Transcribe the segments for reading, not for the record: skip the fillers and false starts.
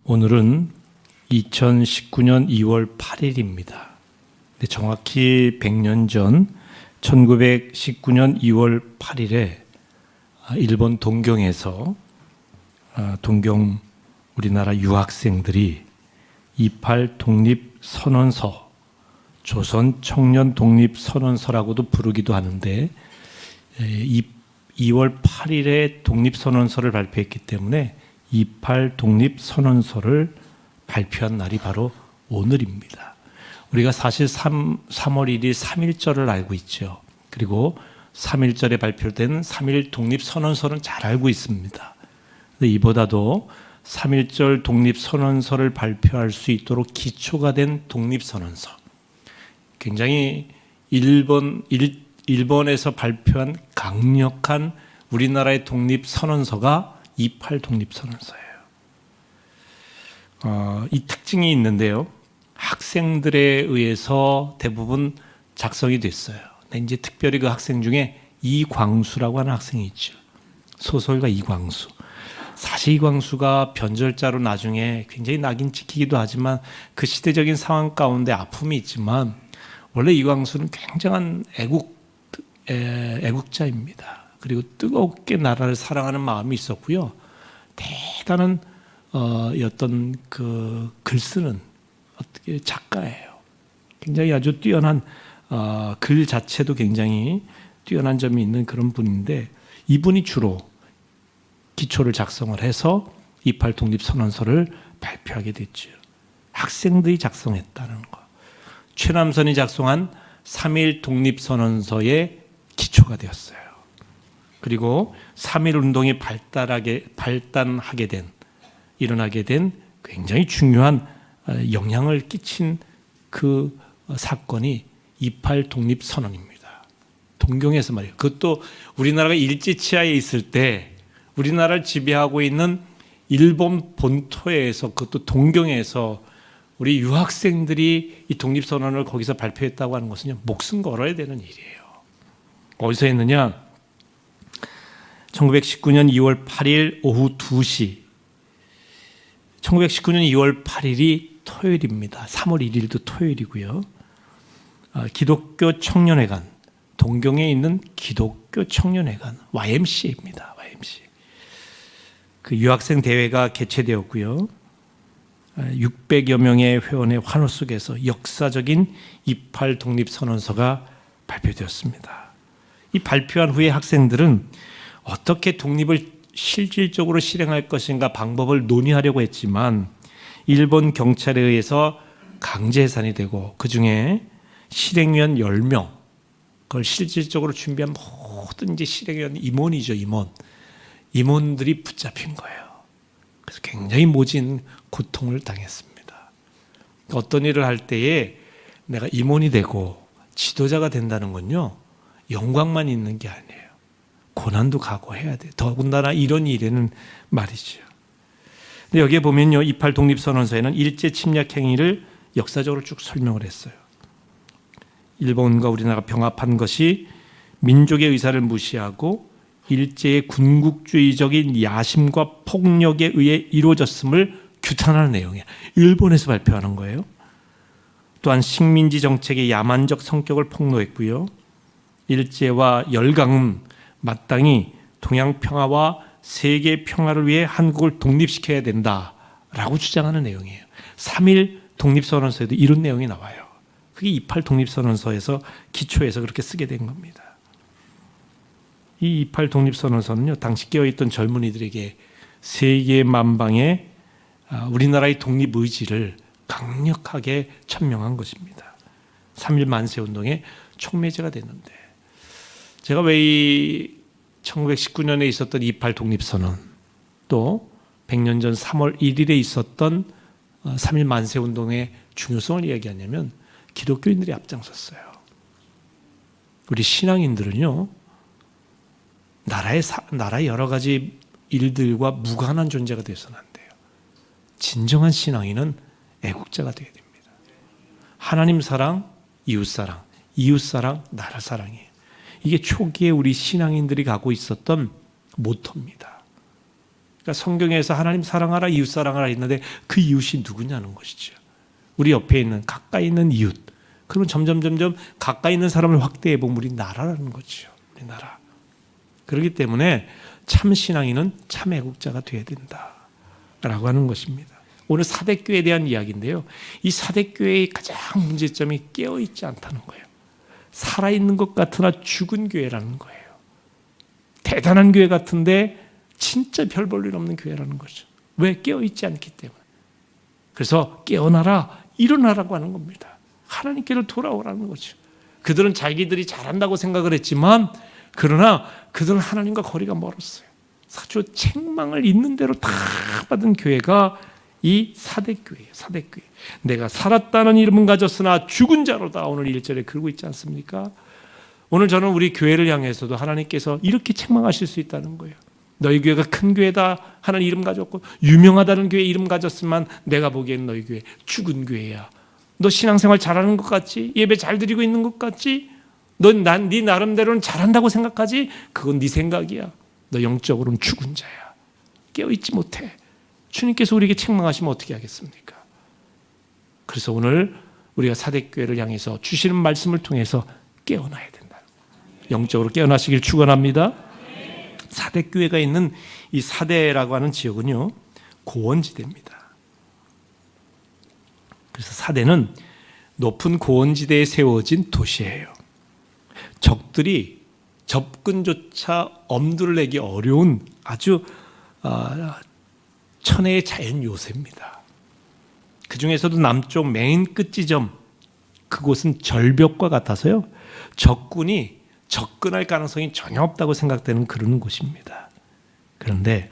오늘은 2019년 2월 8일입니다. 정확히 100년 전 1919년 2월 8일에 일본 동경에서 동경 우리나라 유학생들이 28 독립선언서, 조선 청년 독립선언서라고도 부르기도 하는데 2월 8일에 독립선언서를 발표했기 때문에 28 독립선언서를 발표한 날이 바로 오늘입니다. 우리가 사실 3월 1일 3.1절을 알고 있죠. 그리고 3.1절에 발표된 3.1 독립선언서는 잘 알고 있습니다. 이보다도 3.1절 독립선언서를 발표할 수 있도록 기초가 된 독립선언서, 굉장히 일본에서 발표한 강력한 우리나라의 독립선언서가 28 독립선언서예요. 이 특징이 있는데요. 학생들에 의해서 대부분 작성이 됐어요. 근데 이제 특별히 그 학생 중에 이광수라고 하는 학생이 있죠. 소설가 이광수. 사실 이광수가 변절자로 나중에 굉장히 낙인 찍히기도 하지만 그 시대적인 상황 가운데 아픔이 있지만 원래 이광수는 굉장한 애국자입니다. 그리고 뜨겁게 나라를 사랑하는 마음이 있었고요. 대단한 어떤 그 글 쓰는 어떻게 작가예요. 굉장히 아주 뛰어난 글 자체도 굉장히 뛰어난 점이 있는 그런 분인데 이분이 주로 기초를 작성을 해서 28 독립선언서를 발표하게 됐죠. 학생들이 작성했다는 거. 최남선이 작성한 3.1 독립선언서의 기초가 되었어요. 그리고 3.1 운동이 일어나게 된 굉장히 중요한 영향을 끼친 그 사건이 28 독립선언입니다. 동경에서 말이에요. 그것도 우리나라가 일제치하에 있을 때 우리나라를 지배하고 있는 일본 본토에서, 그것도 동경에서 우리 유학생들이 이 독립선언을 거기서 발표했다고 하는 것은요, 목숨 걸어야 되는 일이에요. 어디서 했느냐? 1919년 2월 8일 오후 2시, 1919년 2월 8일이 토요일입니다. 3월 1일도 토요일이고요. 기독교 청년회관, 동경에 있는 기독교 청년회관, YMCA입니다. YMCA. 그 유학생 대회가 개최되었고요. 600여 명의 회원의 환호 속에서 역사적인 28 독립선언서가 발표되었습니다. 이 발표한 후에 학생들은 어떻게 독립을 실질적으로 실행할 것인가 방법을 논의하려고 했지만 일본 경찰에 의해서 강제 해산이 되고 그중에 실행위원 10명, 그걸 실질적으로 준비한 모든 이제 실행위원 임원이죠, 임원들이 붙잡힌 거예요. 그래서 굉장히 모진 고통을 당했습니다. 어떤 일을 할 때에 내가 임원이 되고 지도자가 된다는 건요, 영광만 있는 게 아니에요. 고난도 각오해야 돼요. 더군다나 이런 일에는 말이죠. 근데 여기에 보면요, 28 독립선언서에는 일제 침략 행위를 역사적으로 쭉 설명을 했어요. 일본과 우리나라가 병합한 것이 민족의 의사를 무시하고 일제의 군국주의적인 야심과 폭력에 의해 이루어졌음을 규탄하는 내용이에요. 일본에서 발표하는 거예요. 또한 식민지 정책의 야만적 성격을 폭로했고요. 일제와 열강은 마땅히 동양 평화와 세계 평화를 위해 한국을 독립시켜야 된다라고 주장하는 내용이에요. 3.1 독립선언서에도 이런 내용이 나와요. 그게 28 독립선언서에서 기초에서 그렇게 쓰게 된 겁니다. 이 28 독립선언서는요, 당시 깨어있던 젊은이들에게 세계 만방에 우리나라의 독립 의지를 강력하게 천명한 것입니다. 3.1 만세운동의 촉매제가 됐는데, 제가 왜 이 1919년에 있었던 28 독립선언, 또 100년 전 3월 1일에 있었던 3.1 만세운동의 중요성을 이야기하냐면 기독교인들이 앞장섰어요. 우리 신앙인들은요, 나라의 여러 가지 일들과 무관한 존재가 되어서는 안 돼요. 진정한 신앙인은 애국자가 되어야 됩니다. 하나님 사랑, 이웃 사랑, 나라 사랑이에요. 이게 초기에 우리 신앙인들이 갖고 있었던 모토입니다. 그러니까 성경에서 하나님 사랑하라 이웃 사랑하라 했는데 그 이웃이 누구냐는 것이죠. 우리 옆에 있는 가까이 있는 이웃. 그러면 점점 가까이 있는 사람을 확대해 보면 우리 나라라는 거죠. 우리 나라. 그렇기 때문에 참 신앙인은 참 애국자가 되어야 된다라고 하는 것입니다. 오늘 사대교회에 대한 이야기인데요. 이 사대교회의 가장 문제점이 깨어있지 않다는 거예요. 살아있는 것 같으나 죽은 교회라는 거예요. 대단한 교회 같은데 진짜 별 볼 일 없는 교회라는 거죠. 왜? 깨어있지 않기 때문에. 그래서 깨어나라, 일어나라고 하는 겁니다. 하나님께로 돌아오라는 거죠. 그들은 자기들이 잘한다고 생각을 했지만 그러나 그들은 하나님과 거리가 멀었어요. 사주 책망을 있는 대로 다 받은 교회가 이 사대교회예요. 사대교회. 내가 살았다는 이름은 가졌으나 죽은 자로다. 오늘 1절에 그러고 있지 않습니까? 오늘 저는 우리 교회를 향해서도 하나님께서 이렇게 책망하실 수 있다는 거예요. 너희 교회가 큰 교회다 하는 이름 가졌고 유명하다는 교회 이름 가졌지만 내가 보기엔 너희 교회 죽은 교회야. 너 신앙생활 잘하는 것 같지? 예배 잘 드리고 있는 것 같지? 넌 네 나름대로는 잘한다고 생각하지? 그건 네 생각이야. 너 영적으로는 죽은 자야. 깨어있지 못해. 주님께서 우리에게 책망하시면 어떻게 하겠습니까? 그래서 오늘 우리가 사대교회를 향해서 주시는 말씀을 통해서 깨어나야 된다. 영적으로 깨어나시길 축원합니다. 사대교회가 있는 이 사대라고 하는 지역은요, 고원지대입니다. 그래서 사대는 높은 고원지대에 세워진 도시예요. 적들이 접근조차 엄두를 내기 어려운 아주 천혜의 자연 요새입니다. 그 중에서도 남쪽 맨 끝 지점, 그곳은 절벽과 같아서요, 적군이 접근할 가능성이 전혀 없다고 생각되는 그런 곳입니다. 그런데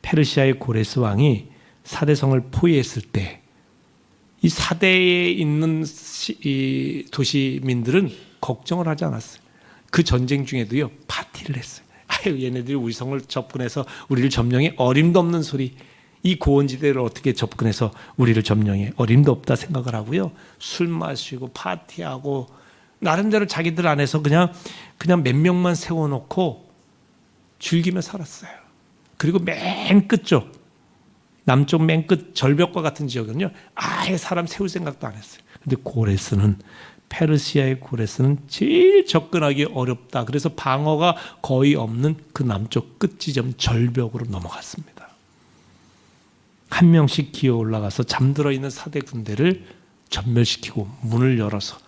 페르시아의 고레스 왕이 사대성을 포위했을 때 이 사대에 있는 이 도시민들은 걱정을 하지 않았어요. 그 전쟁 중에도요, 파티를 했어요. 아유, 얘네들이 우리 성을 접근해서 우리를 점령해, 어림도 없는 소리. 이 고원지대를 어떻게 접근해서 우리를 점령해, 어림도 없다 생각을 하고요, 술 마시고 파티하고 나름대로 자기들 안에서 그냥 몇 명만 세워놓고 즐기며 살았어요. 그리고 맨 끝쪽, 남쪽 맨 끝 절벽과 같은 지역은요, 아예 사람 세울 생각도 안 했어요. 근데 고레스는, 페르시아의 고레스는 제일 접근하기 어렵다. 그래서 방어가 거의 없는 그 남쪽 끝 지점 절벽으로 넘어갔습니다. 한 명씩 기어 올라가서 잠들어 있는 사대 군대를 전멸시키고 문을 열어서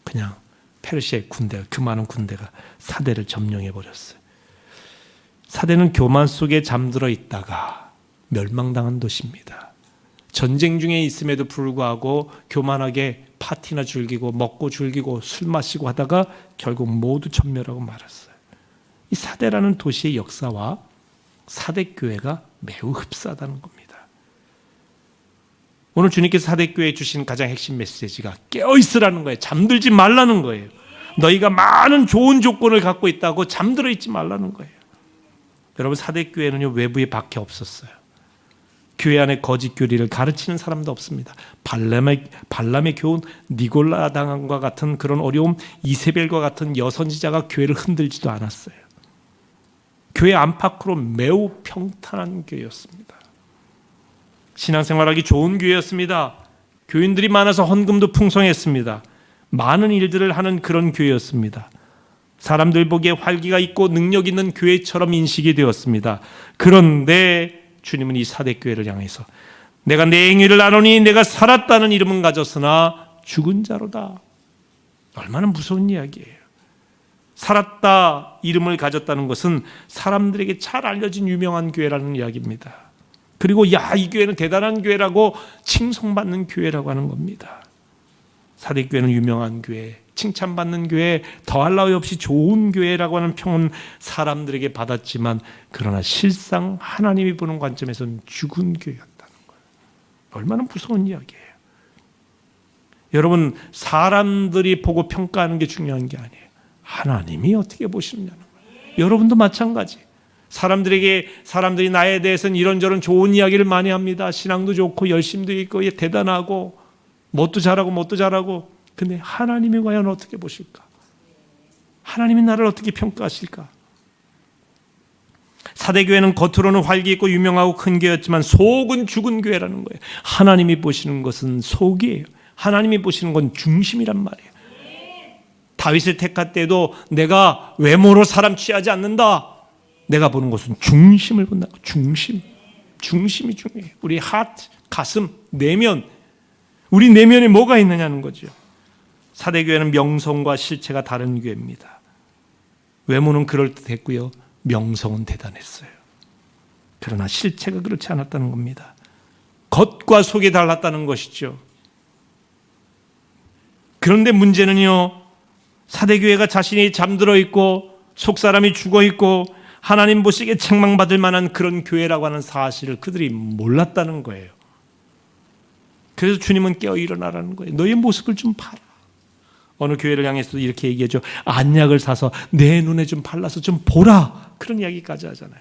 그냥 페르시아의 군대가, 그 많은 군대가 사대를 점령해 버렸어요. 사대는 교만 속에 잠들어 있다가 멸망당한 도시입니다. 전쟁 중에 있음에도 불구하고 교만하게 파티나 즐기고 먹고 즐기고 술 마시고 하다가 결국 모두 전멸하고 말았어요. 이 사대라는 도시의 역사와 사대교회가 매우 흡사하다는 겁니다. 오늘 주님께서 사대교회에 주신 가장 핵심 메시지가 깨어있으라는 거예요. 잠들지 말라는 거예요. 너희가 많은 좋은 조건을 갖고 있다고 잠들어 있지 말라는 거예요. 여러분, 사대교회는요, 외부에 밖에 없었어요. 교회 안에 거짓 교리를 가르치는 사람도 없습니다. 발람의 교훈, 니골라 당과 같은 그런 어려움, 이세벨과 같은 여선지자가 교회를 흔들지도 않았어요. 교회 안팎으로 매우 평탄한 교회였습니다. 신앙생활하기 좋은 교회였습니다. 교인들이 많아서 헌금도 풍성했습니다. 많은 일들을 하는 그런 교회였습니다. 사람들 보기에 활기가 있고 능력 있는 교회처럼 인식이 되었습니다. 그런데 주님은 이 사대교회를 향해서 내가 내 행위를 아노니 내가 살았다는 이름은 가졌으나 죽은 자로다. 얼마나 무서운 이야기예요. 살았다 이름을 가졌다는 것은 사람들에게 잘 알려진 유명한 교회라는 이야기입니다. 그리고 이 교회는 대단한 교회라고 칭송받는 교회라고 하는 겁니다. 사대교회는 유명한 교회, 칭찬받는 교회, 더할 나위 없이 좋은 교회라고 하는 평은 사람들에게 받았지만 그러나 실상 하나님이 보는 관점에서는 죽은 교회였다는 거예요. 얼마나 무서운 이야기예요. 여러분, 사람들이 보고 평가하는 게 중요한 게 아니에요. 하나님이 어떻게 보시느냐는 거예요. 여러분도 마찬가지. 사람들이 나에 대해서는 이런저런 좋은 이야기를 많이 합니다. 신앙도 좋고 열심도 있고 대단하고 뭣도 잘하고. 근데 하나님이 과연 어떻게 보실까? 하나님이 나를 어떻게 평가하실까? 사대교회는 겉으로는 활기 있고 유명하고 큰 교회였지만 속은 죽은 교회라는 거예요. 하나님이 보시는 것은 속이에요. 하나님이 보시는 건 중심이란 말이에요. 다윗을 택할 때도 내가 외모로 사람 취하지 않는다. 내가 보는 것은 중심을 본다. 중심이 중요해요. 우리 하트, 가슴, 내면, 우리 내면에 뭐가 있느냐는 거죠. 사대교회는 명성과 실체가 다른 교회입니다. 외모는 그럴듯했고요, 명성은 대단했어요. 그러나 실체가 그렇지 않았다는 겁니다. 겉과 속이 달랐다는 것이죠. 그런데 문제는요, 사대교회가 자신이 잠들어 있고 속사람이 죽어 있고 하나님 보시기에 책망받을 만한 그런 교회라고 하는 사실을 그들이 몰랐다는 거예요. 그래서 주님은 깨어 일어나라는 거예요. 너의 모습을 좀 봐라. 어느 교회를 향해서도 이렇게 얘기하죠. 안약을 사서 내 눈에 좀 발라서 좀 보라. 그런 이야기까지 하잖아요.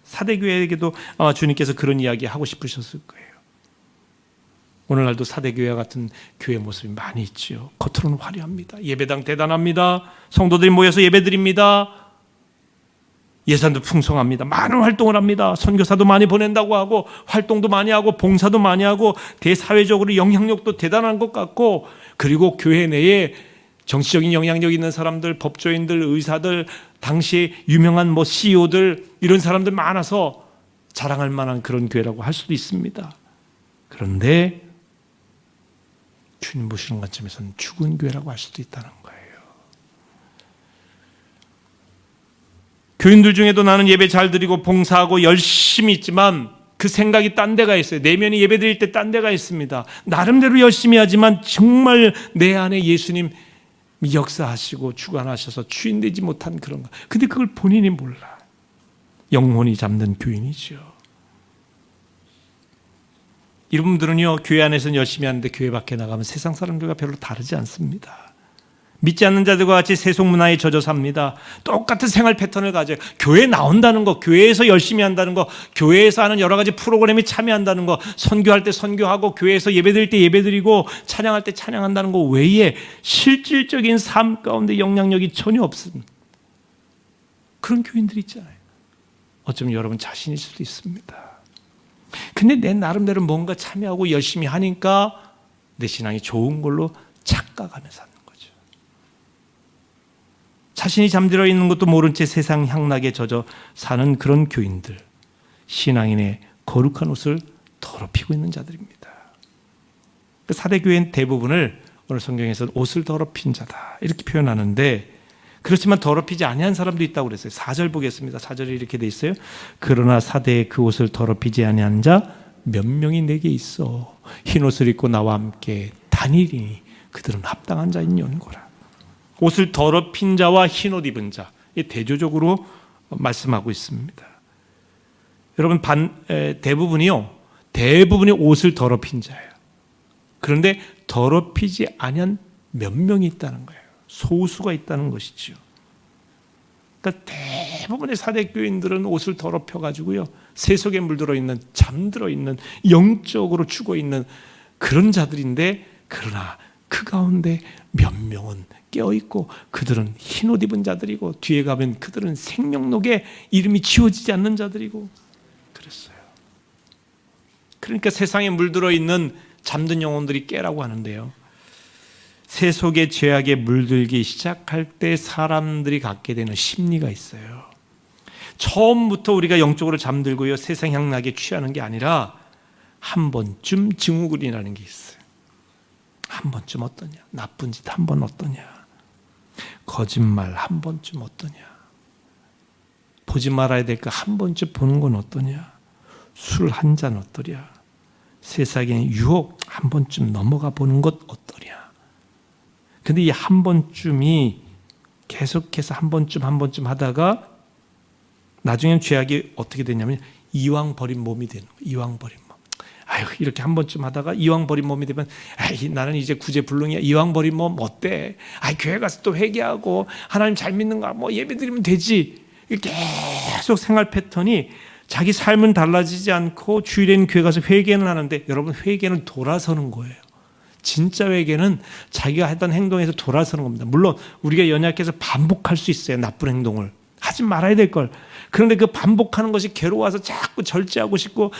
사대교회에게도 주님께서 그런 이야기 하고 싶으셨을 거예요. 오늘날도 사대교회와 같은 교회 모습이 많이 있죠. 겉으로는 화려합니다. 예배당 대단합니다. 성도들이 모여서 예배드립니다. 예산도 풍성합니다. 많은 활동을 합니다. 선교사도 많이 보낸다고 하고 활동도 많이 하고 봉사도 많이 하고 대사회적으로 영향력도 대단한 것 같고, 그리고 교회 내에 정치적인 영향력 있는 사람들, 법조인들, 의사들, 당시 유명한 CEO들, 이런 사람들 많아서 자랑할 만한 그런 교회라고 할 수도 있습니다. 그런데 주님 보시는 관점에서는 죽은 교회라고 할 수도 있다는 거예요. 교인들 중에도 나는 예배 잘 드리고 봉사하고 열심히 있지만 그 생각이 딴 데가 있어요. 내면이 예배 드릴 때 딴 데가 있습니다. 나름대로 열심히 하지만 정말 내 안에 예수님 역사하시고 주관하셔서 주인되지 못한 그런 거. 근데 그걸 본인이 몰라. 영혼이 잠든 교인이죠. 이분들은요, 교회 안에서는 열심히 하는데 교회 밖에 나가면 세상 사람들과 별로 다르지 않습니다. 믿지 않는 자들과 같이 세속 문화에 젖어 삽니다. 똑같은 생활 패턴을 가져요. 교회에 나온다는 거, 교회에서 열심히 한다는 거, 교회에서 하는 여러 가지 프로그램에 참여한다는 거, 선교할 때 선교하고 교회에서 예배드릴 때 예배드리고 찬양할 때 찬양한다는 거 외에 실질적인 삶 가운데 영향력이 전혀 없은 그런 교인들이 있잖아요. 어쩌면 여러분 자신일 수도 있습니다. 근데 내 나름대로 뭔가 참여하고 열심히 하니까 내 신앙이 좋은 걸로 착각하면서 하는 거죠. 자신이 잠들어 있는 것도 모른 채 세상 향락에 젖어 사는 그런 교인들, 신앙인의 거룩한 옷을 더럽히고 있는 자들입니다. 사대교회는 대부분을 오늘 성경에서는 옷을 더럽힌 자다 이렇게 표현하는데, 그렇지만 더럽히지 아니한 사람도 있다고 그랬어요. 4절 보겠습니다. 4절에 이렇게 돼 있어요. 그러나 사대에 그 옷을 더럽히지 아니한 자 몇 명이 내게 있어. 흰 옷을 입고 나와 함께 다니리니 그들은 합당한 자인 연고라. 옷을 더럽힌 자와 흰 옷 입은 자, 이 대조적으로 말씀하고 있습니다. 여러분, 대부분이 옷을 더럽힌 자예요. 그런데 더럽히지 아니한 몇 명이 있다는 거예요. 소수가 있다는 것이죠. 그러니까 대부분의 사대교인들은 옷을 더럽혀가지고요, 세속에 물들어 있는, 잠들어 있는, 영적으로 죽어 있는 그런 자들인데, 그러나 그 가운데 몇 명은 깨어있고 그들은 흰옷 입은 자들이고, 뒤에 가면 그들은 생명록에 이름이 지워지지 않는 자들이고 그랬어요. 그러니까 세상에 물들어 있는 잠든 영혼들이 깨라고 하는데요, 세속의 죄악에 물들기 시작할 때 사람들이 갖게 되는 심리가 있어요. 처음부터 우리가 영적으로 잠들고요, 세상 향락에 취하는 게 아니라 한 번쯤 증후군이라는 게 있어요. 한 번쯤 어떠냐, 나쁜 짓 한 번 어떠냐, 거짓말 한 번쯤 어떠냐, 보지 말아야 될 거 한 번쯤 보는 건 어떠냐, 술 한 잔 어떠냐, 세상의 유혹 한 번쯤 넘어가 보는 것 어떠냐. 근데 이 한 번쯤이 계속해서 한 번쯤 하다가 나중엔 죄악이 어떻게 되냐면 이왕 버린 몸이 되는 거예요. 이왕 버린 몸. 아유, 이렇게 한 번쯤 하다가 이왕 버린 몸이 되면, 나는 이제 구제불능이야. 이왕 버린 몸 어때? 교회 가서 또 회개하고 하나님 잘 믿는 거 예배드리면 되지. 계속 생활 패턴이, 자기 삶은 달라지지 않고 주일엔 교회 가서 회개는 하는데, 여러분, 회개는 돌아서는 거예요. 진짜 회개는 자기가 했던 행동에서 돌아서는 겁니다. 물론 우리가 연약해서 반복할 수 있어요, 나쁜 행동을. 하지 말아야 될 걸. 그런데 그 반복하는 것이 괴로워서 자꾸 절제하고 싶고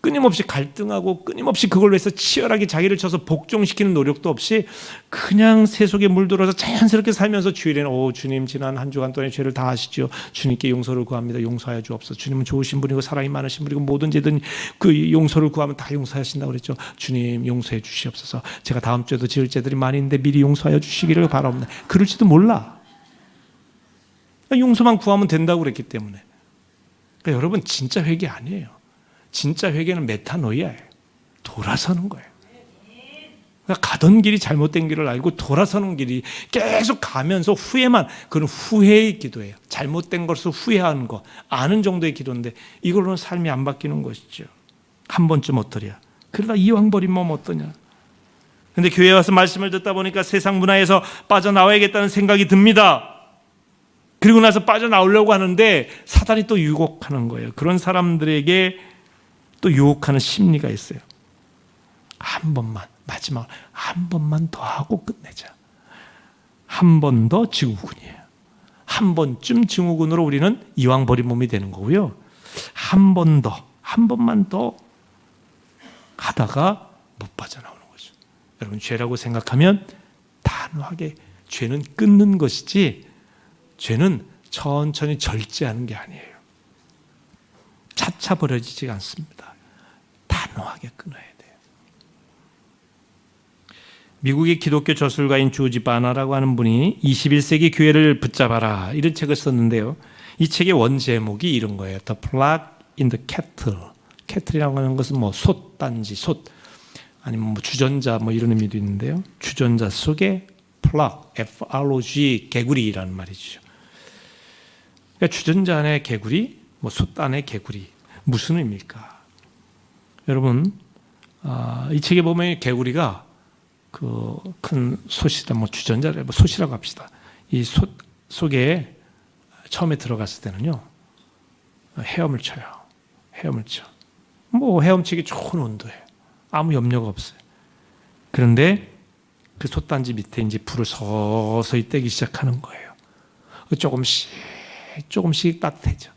끊임없이 갈등하고 끊임없이 그걸로 해서 치열하게 자기를 쳐서 복종시키는 노력도 없이 그냥 세속에 물들어서 자연스럽게 살면서 주일에는 주님 지난 한 주간 동안의 죄를 다 아시죠. 주님께 용서를 구합니다. 용서하여 주옵소서. 주님은 좋으신 분이고 사랑이 많으신 분이고 모든 죄든 그 용서를 구하면 다 용서하신다고 그랬죠. 주님 용서해 주시옵소서. 제가 다음 주에도 지을 죄들이 많이 있는데 미리 용서하여 주시기를 바랍니다. 그럴지도 몰라. 용서만 구하면 된다고 그랬기 때문에. 그러니까 여러분 진짜 회개 아니에요. 진짜 회개는 메타노이아예요. 돌아서는 거예요. 그러니까 가던 길이 잘못된 길을 알고 돌아서는 길이 계속 가면서 후회만, 그건 후회의 기도예요. 잘못된 것을 후회하는 거, 아는 정도의 기도인데 이걸로는 삶이 안 바뀌는 것이죠. 한 번쯤 어떠랴. 그러다 이왕 버리면 어떠냐. 근데 교회에 와서 말씀을 듣다 보니까 세상 문화에서 빠져나와야겠다는 생각이 듭니다. 그리고 나서 빠져나오려고 하는데 사단이 또 유혹하는 거예요. 그런 사람들에게 또 유혹하는 심리가 있어요. 한 번만, 마지막 한 번만 더 하고 끝내자. 한 번 더 증후군이에요. 한 번쯤 증후군으로 우리는 이왕 버린 몸이 되는 거고요. 한 번만 더 하다가 못 빠져나오는 거죠. 여러분, 죄라고 생각하면 단호하게 죄는 끊는 것이지 죄는 천천히 절제하는 게 아니에요. 차차 버려지지 않습니다. 단호하게 끊어야 돼요. 미국의 기독교 저술가인 조지 바나라고 하는 분이 21세기 교회를 붙잡아라 이런 책을 썼는데요. 이 책의 원제목이 이런 거예요. The Plug in the Kettle. 캐틀이라고 하는 것은 뭐 솥단지, 솥 아니면 뭐 주전자 뭐 이런 의미도 있는데요. 주전자 속에 plug, F-R-O-G, 개구리라는 말이죠. 그러니까 주전자 안에 개구리, 뭐 솥 안에 개구리 무슨 의미일까? 여러분, 이 책에 보면 개구리가 그 큰 솥이다, 뭐 주전자를 뭐 솥이라고 합시다. 이 솥 속에 처음에 들어갔을 때는요, 헤엄을 쳐요. 헤엄을 쳐. 뭐 헤엄치기 좋은 온도예요. 아무 염려가 없어요. 그런데 그 솥단지 밑에 이제 불을 서서히 떼기 시작하는 거예요. 조금씩 따뜻해져.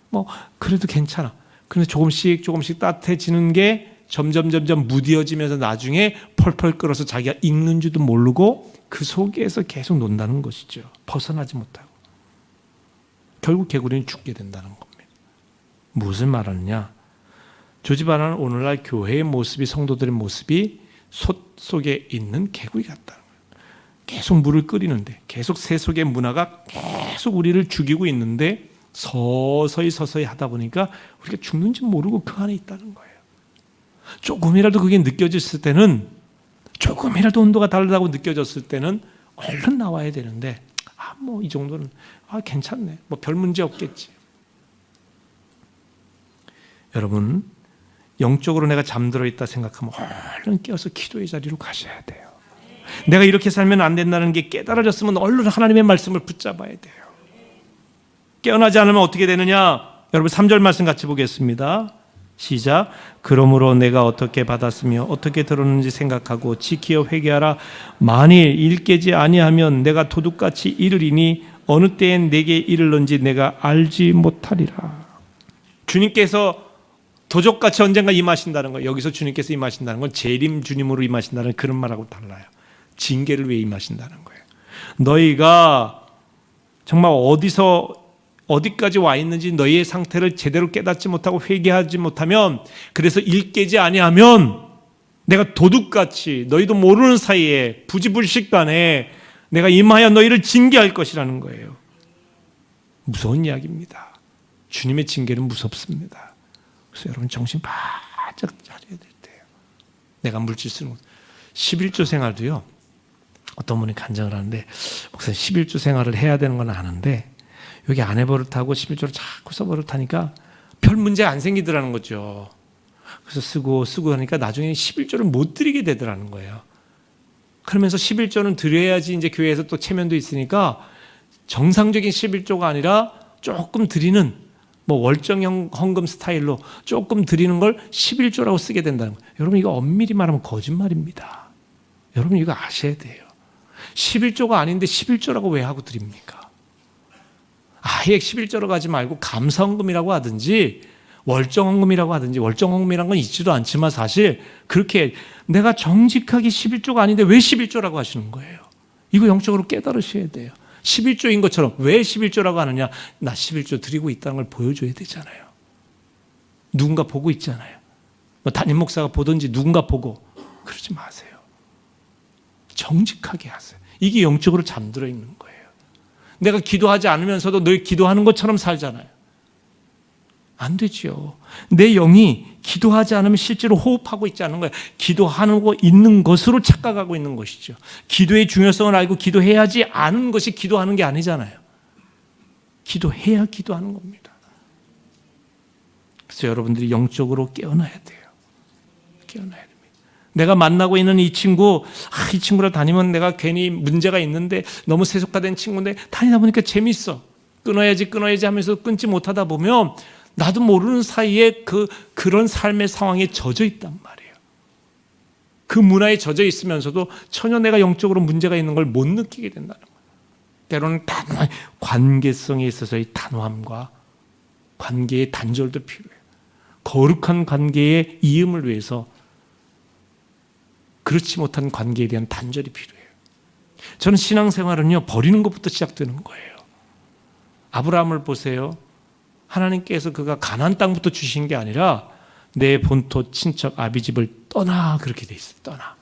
뭐 그래도 괜찮아. 그런데 조금씩 따뜻해지는 게 점점 무뎌지면서 나중에 펄펄 끓어서 자기가 익는 줄도 모르고 그 속에서 계속 논다는 것이죠. 벗어나지 못하고. 결국 개구리는 죽게 된다는 겁니다. 무슨 말하느냐? 조지 바나는 오늘날 교회의 모습이, 성도들의 모습이 솥 속에 있는 개구리 같다는 거예요. 계속 물을 끓이는데, 계속 세속의 문화가 계속 우리를 죽이고 있는데 서서히 하다 보니까 우리가 죽는지 모르고 그 안에 있다는 거예요. 조금이라도 그게 느껴졌을 때는, 조금이라도 온도가 다르다고 느껴졌을 때는 얼른 나와야 되는데, 뭐 이 정도는 괜찮네, 뭐 별 문제 없겠지. 여러분, 영적으로 내가 잠들어 있다 생각하면 얼른 깨어서 기도의 자리로 가셔야 돼요. 내가 이렇게 살면 안 된다는 게 깨달아졌으면 얼른 하나님의 말씀을 붙잡아야 돼요. 깨어나지 않으면 어떻게 되느냐? 여러분 3절 말씀 같이 보겠습니다. 시작. 그러므로 내가 어떻게 받았으며 어떻게 들었는지 생각하고 지키어 회개하라. 만일 일 깨지 아니하면 내가 도둑같이 이르리니 어느 때엔 내게 이르는지 내가 알지 못하리라. 주님께서 도적같이 언젠가 임하신다는 거예요. 여기서 주님께서 임하신다는 건 재림 주님으로 임하신다는 그런 말하고 달라요. 징계를 위해 임하신다는 거예요. 너희가 정말 어디까지 와 있는지 너희의 상태를 제대로 깨닫지 못하고 회개하지 못하면, 그래서 일 깨지 아니하면 내가 도둑같이 너희도 모르는 사이에 부지불식간에 내가 임하여 너희를 징계할 것이라는 거예요. 무서운 이야기입니다. 주님의 징계는 무섭습니다. 그래서 여러분 정신 바짝 차려야 될 때예요. 내가 물질 쓰는 것. 11조 생활도요, 어떤 분이 간증을 하는데, 목사님 11조 생활을 해야 되는 건 아는데 여기 아내 버릇하고 11조를 자꾸 써버릇하니까 별 문제 안 생기더라는 거죠. 그래서 쓰고 하니까 나중에 11조를 못 드리게 되더라는 거예요. 그러면서 11조는 드려야지 이제 교회에서 또 체면도 있으니까 정상적인 11조가 아니라 조금 드리는, 뭐 월정 헌금 스타일로 조금 드리는 걸 11조라고 쓰게 된다는 거예요. 여러분, 이거 엄밀히 말하면 거짓말입니다. 여러분, 이거 아셔야 돼요. 11조가 아닌데 11조라고 왜 하고 드립니까? 아예 11조로 가지 말고 감사헌금이라고 하든지 월정헌금이라고 하든지, 월정헌금이란 건 있지도 않지만 사실 그렇게 내가 정직하게 11조가 아닌데 왜 11조라고 하시는 거예요? 이거 영적으로 깨달으셔야 돼요. 11조인 것처럼 왜 11조라고 하느냐? 나 11조 드리고 있다는 걸 보여줘야 되잖아요. 누군가 보고 있잖아요. 담임 목사가 보든지 누군가 보고. 그러지 마세요. 정직하게 하세요. 이게 영적으로 잠들어 있는 거예요. 내가 기도하지 않으면서도 늘 기도하는 것처럼 살잖아요. 안 되죠. 내 영이 기도하지 않으면 실제로 호흡하고 있지 않는 거예요. 기도하고 있는 것으로 착각하고 있는 것이죠. 기도의 중요성을 알고 기도해야지 않은 것이 기도하는 게 아니잖아요. 기도해야 기도하는 겁니다. 그래서 여러분들이 영적으로 깨어나야 돼요. 깨어나야 됩니다. 내가 만나고 있는 이 친구, 이 친구랑 다니면 내가 괜히 문제가 있는데 너무 세속화된 친구인데 다니다 보니까 재밌어. 끊어야지 하면서 끊지 못하다 보면 나도 모르는 사이에 그런 삶의 상황에 젖어 있단 말이에요. 그 문화에 젖어 있으면서도 전혀 내가 영적으로 문제가 있는 걸 못 느끼게 된다는 거예요. 때로는 단호한 관계성에 있어서의 단호함과 관계의 단절도 필요해요. 거룩한 관계의 이음을 위해서 그렇지 못한 관계에 대한 단절이 필요해요. 저는 신앙생활은요, 버리는 것부터 시작되는 거예요. 아브라함을 보세요. 하나님께서 그가 가나안 땅부터 주신 게 아니라 내 본토 친척 아비 집을 떠나, 그렇게 돼 있어요. 떠나.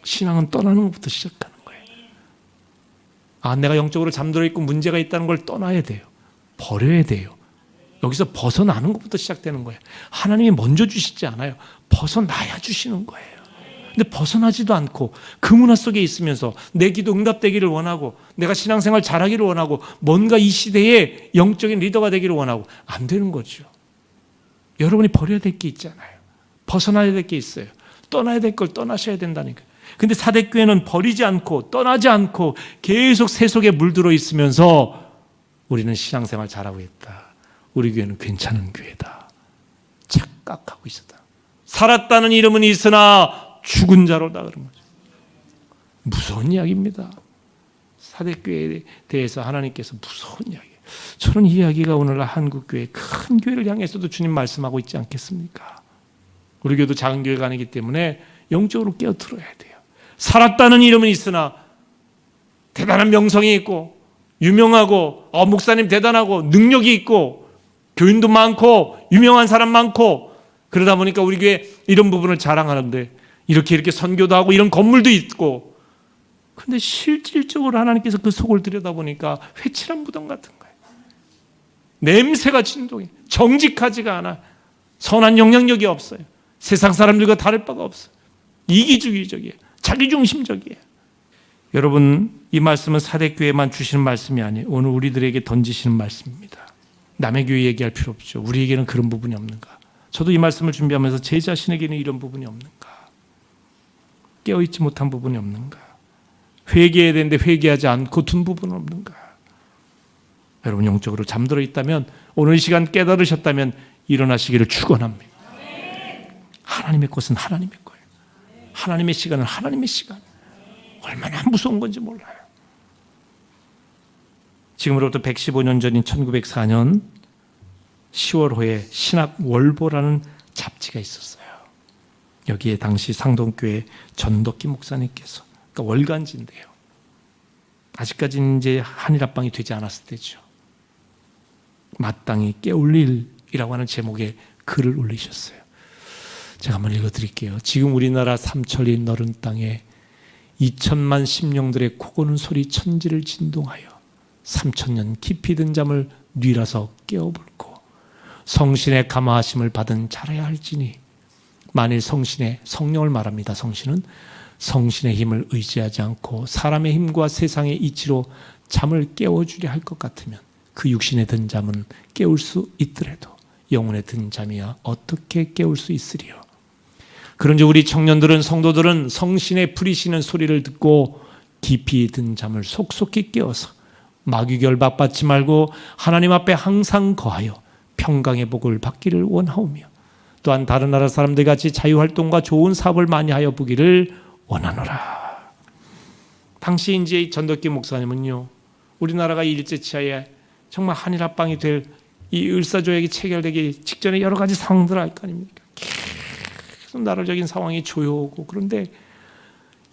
신앙은 떠나는 것부터 시작하는 거예요. 내가 영적으로 잠들어 있고 문제가 있다는 걸 떠나야 돼요. 버려야 돼요. 여기서 벗어나는 것부터 시작되는 거예요. 하나님이 먼저 주시지 않아요. 벗어나야 주시는 거예요. 근데 벗어나지도 않고 그 문화 속에 있으면서 내 기도 응답되기를 원하고 내가 신앙생활 잘하기를 원하고 뭔가 이 시대의 영적인 리더가 되기를 원하고 안 되는 거죠. 여러분이 버려야 될 게 있잖아요. 벗어나야 될 게 있어요. 떠나야 될 걸 떠나셔야 된다니까요. 근데 사대교회는 버리지 않고 떠나지 않고 계속 세속에 물들어 있으면서 우리는 신앙생활 잘하고 있다. 우리 교회는 괜찮은 교회다. 착각하고 있었다. 살았다는 이름은 있으나 죽은 자로다, 그런 거죠. 무서운 이야기입니다. 사대교회에 대해서 하나님께서 무서운 이야기예요. 저는 이 이야기가 오늘날 한국교회 큰 교회를 향해서도 주님 말씀하고 있지 않겠습니까? 우리 교회도 작은 교회가 아니기 때문에 영적으로 깨어들어야 돼요. 살았다는 이름은 있으나 대단한 명성이 있고 유명하고 목사님 대단하고 능력이 있고 교인도 많고 유명한 사람 많고 그러다 보니까 우리 교회 이런 부분을 자랑하는데 이렇게 선교도 하고 이런 건물도 있고, 근데 실질적으로 하나님께서 그 속을 들여다보니까 회칠한 무덤 같은 거예요. 냄새가 진동해. 정직하지가 않아. 선한 영향력이 없어요. 세상 사람들과 다를 바가 없어요. 이기주의적이에요. 자기중심적이에요. 여러분, 이 말씀은 사대교회만 주시는 말씀이 아니에요. 오늘 우리들에게 던지시는 말씀입니다. 남의 교회 얘기할 필요 없죠. 우리에게는 그런 부분이 없는가? 저도 이 말씀을 준비하면서 제 자신에게는 이런 부분이 없는가? 깨어있지 못한 부분이 없는가? 회개해야 되는데 회개하지 않고 둔 부분은 없는가? 여러분, 영적으로 잠들어 있다면, 오늘 이 시간 깨달으셨다면 일어나시기를 축원합니다. 하나님의 것은 하나님의 거예요. 하나님의 시간은 하나님의 시간. 얼마나 무서운 건지 몰라요. 지금으로부터 115년 전인 1904년 10월호에 신학월보라는 잡지가 있었어요. 여기에 당시 상동교회 전덕기 목사님께서, 그러니까 월간지인데요. 아직까지는 이제 한일합방이 되지 않았을 때죠. 마땅히 깨울일이라고 하는 제목의 글을 올리셨어요. 제가 한번 읽어드릴게요. 지금 우리나라 삼천리 너른 땅에 2천만 심령들의 코고는 소리 천지를 진동하여 3천년 깊이 든 잠을 뉘라서 깨어불고 성신의 감화하심을 받은 자라야 할지니, 만일 성령을 말합니다. 성신의 힘을 의지하지 않고 사람의 힘과 세상의 이치로 잠을 깨워주려 할 것 같으면 그 육신에 든 잠은 깨울 수 있더라도 영혼에 든 잠이야 어떻게 깨울 수 있으리요. 그런지 우리 청년들은, 성도들은 성신의 부리시는 소리를 듣고 깊이 든 잠을 속속히 깨워서 마귀 결박 받지 말고 하나님 앞에 항상 거하여 평강의 복을 받기를 원하오며, 또한 다른 나라 사람들 같이 자유활동과 좋은 사업을 많이 하여 보기를 원하노라. 당시 이제 전덕기 목사님은요, 우리나라가 일제치하에 정말 한일 합방이 될 이 을사조약이 체결되기 직전에 여러 가지 상황들 알 거 아닙니까? 계속 나라적인 상황이 조여오고, 그런데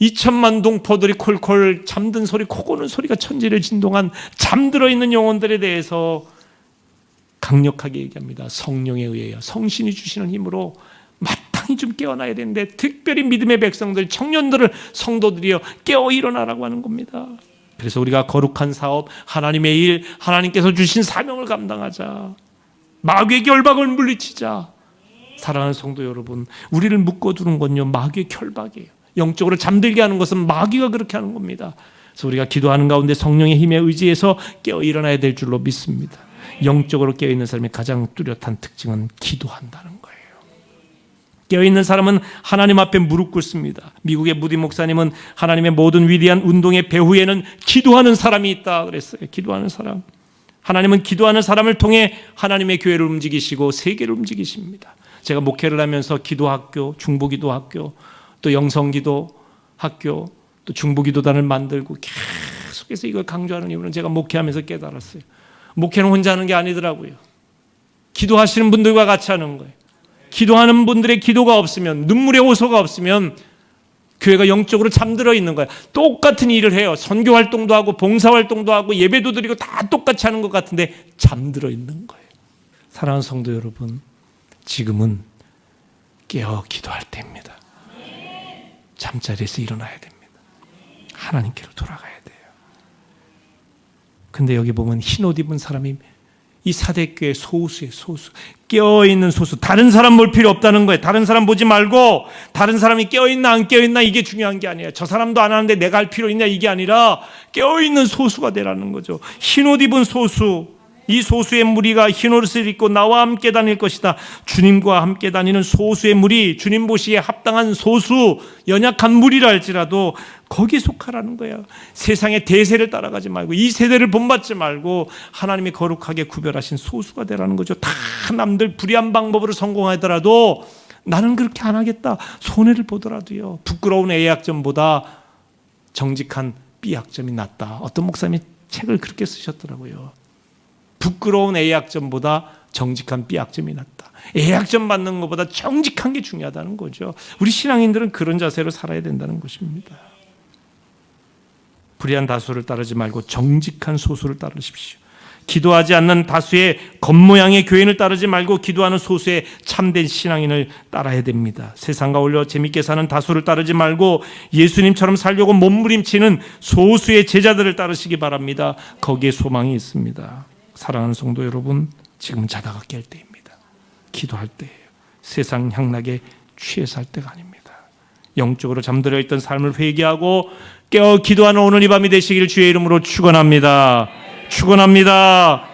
2천만 동포들이 콜콜 잠든 소리, 코 고는 소리가 천지를 진동한 잠들어 있는 영혼들에 대해서 강력하게 얘기합니다. 성령에 의해요. 성신이 주시는 힘으로 마땅히 좀 깨어나야 되는데, 특별히 믿음의 백성들, 청년들을, 성도들이여 깨어 일어나라고 하는 겁니다. 그래서 우리가 거룩한 사업, 하나님의 일, 하나님께서 주신 사명을 감당하자. 마귀의 결박을 물리치자. 사랑하는 성도 여러분, 우리를 묶어두는 건요, 마귀의 결박이에요. 영적으로 잠들게 하는 것은 마귀가 그렇게 하는 겁니다. 그래서 우리가 기도하는 가운데 성령의 힘에 의지해서 깨어 일어나야 될 줄로 믿습니다. 영적으로 깨어있는 사람의 가장 뚜렷한 특징은 기도한다는 거예요. 깨어있는 사람은 하나님 앞에 무릎 꿇습니다. 미국의 무디 목사님은 하나님의 모든 위대한 운동의 배후에는 기도하는 사람이 있다 그랬어요. 기도하는 사람. 하나님은 기도하는 사람을 통해 하나님의 교회를 움직이시고 세계를 움직이십니다. 제가 목회를 하면서 기도학교, 중보기도학교, 또 영성기도학교, 또 중보기도단을 만들고 계속해서 이걸 강조하는 이유는 제가 목회하면서 깨달았어요. 목회는 혼자 하는 게 아니더라고요. 기도하시는 분들과 같이 하는 거예요. 기도하는 분들의 기도가 없으면, 눈물의 호소가 없으면 교회가 영적으로 잠들어 있는 거예요. 똑같은 일을 해요. 선교 활동도 하고 봉사 활동도 하고 예배도 드리고 다 똑같이 하는 것 같은데 잠들어 있는 거예요. 사랑하는 성도 여러분, 지금은 깨어 기도할 때입니다. 잠자리에서 일어나야 됩니다. 하나님께로 돌아가야 돼요. 근데 여기 보면 흰옷 입은 사람이 이 사대교회 소수예요. 소수. 깨어있는 소수. 다른 사람 볼 필요 없다는 거예요. 다른 사람 보지 말고 다른 사람이 깨어있나 안 깨어있나 이게 중요한 게 아니에요. 저 사람도 안 하는데 내가 할 필요 있냐 이게 아니라 깨어있는 소수가 되라는 거죠. 흰옷 입은 소수. 이 소수의 무리가 흰옷을 입고 나와 함께 다닐 것이다. 주님과 함께 다니는 소수의 무리, 주님 보시기에 합당한 소수, 연약한 무리라 할지라도 거기에 속하라는 거예요. 세상의 대세를 따라가지 말고 이 세대를 본받지 말고 하나님이 거룩하게 구별하신 소수가 되라는 거죠. 다 남들 불의한 방법으로 성공하더라도 나는 그렇게 안 하겠다. 손해를 보더라도요. 부끄러운 A학점보다 정직한 B학점이 낫다. 어떤 목사님이 책을 그렇게 쓰셨더라고요. 부끄러운 A학점보다 정직한 B학점이 낫다. A학점 받는 것보다 정직한 게 중요하다는 거죠. 우리 신앙인들은 그런 자세로 살아야 된다는 것입니다. 불의한 다수를 따르지 말고 정직한 소수를 따르십시오. 기도하지 않는 다수의 겉모양의 교인을 따르지 말고 기도하는 소수의 참된 신앙인을 따라야 됩니다. 세상과 어울려 재밌게 사는 다수를 따르지 말고 예수님처럼 살려고 몸부림치는 소수의 제자들을 따르시기 바랍니다. 거기에 소망이 있습니다. 사랑하는 성도 여러분, 지금은 자다가 깰 때입니다. 기도할 때예요. 세상 향락에 취해서 할 때가 아닙니다. 영적으로 잠들어 있던 삶을 회개하고 깨어 기도하는 오늘 이 밤이 되시기를 주의 이름으로 축원합니다. 축원합니다.